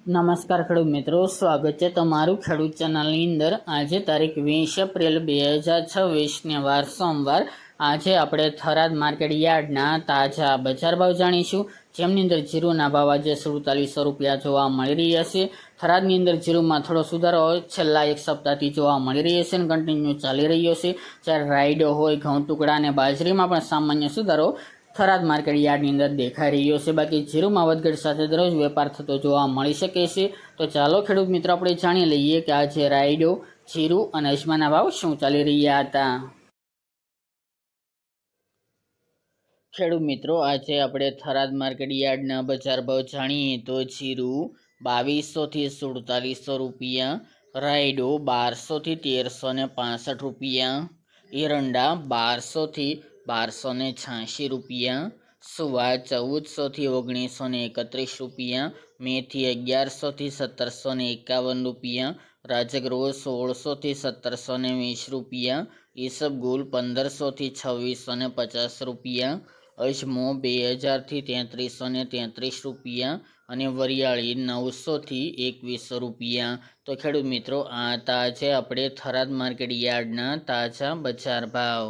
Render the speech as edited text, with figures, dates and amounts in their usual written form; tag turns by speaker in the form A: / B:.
A: નમસ્કાર ખેડૂત મિત્રો, સ્વાગત છે તમારું ખેડૂત ચેનલની અંદર। આજે તારીખ 20 એપ્રિલ 2026 વાર સોમવાર। આજે આપણે થરાદ માર્કેટ યાર્ડના તાજા બજાર ભાવ જાણીશું, જેમની અંદર જીરુના ભાવ આજે 4700 રૂપિયા જોવા મળી રહ્યા છે। થરાદની અંદર જીરુમાં થોડો સુધારો છેલ્લા એક સપ્તાહથી જોવા મળી રહ્યો છે અને કન્ટિન્યુ ચાલી રહ્યો છે। જ્યારે રાયડો હોય, ઘઉં ટુકડા અને બાજરીમાં પણ સામાન્ય સુધારો થરાદ માર્કેટ યાર્ડની અંદર દેખાઈ રહ્યો છે। બાકી જીરુમાં વધઘટ સાથે દરરોજ વેપાર થતો જોવા મળી શકે છે। તો ચાલો ખેડૂત મિત્રો આપણે જાણી લઈએ કે આજે રાયડો, જીરુ અને અજમાના ભાવ શું ચાલી રહ્યા હતા। ખેડૂત મિત્રો, આજે આપણે થરાદ માર્કેટ યાર્ડના બજાર ભાવ જાણીએ તો જીરુ 2200 થી 4700 રૂપિયા, રાયડો 1200 થી 1365 રૂપિયા, એરંડા 1200 થી 1286 રૂપિયા, સુવા 1400 થી 1931 રૂપિયા, મેથી 1100 થી 1751 રૂપિયા, રાજગરો 1600 થી 1720 રૂપિયા, ઈસબગુલ 1500 થી 2650 રૂપિયા, અજમો 2000 થી 3333 રૂપિયા અને વરિયાળી 900 થી 2100 રૂપિયા। તો ખેડૂત મિત્રો, આ તાજે આપણે થરાદ માર્કેટ યાર્ડના તાજા બજાર ભાવ।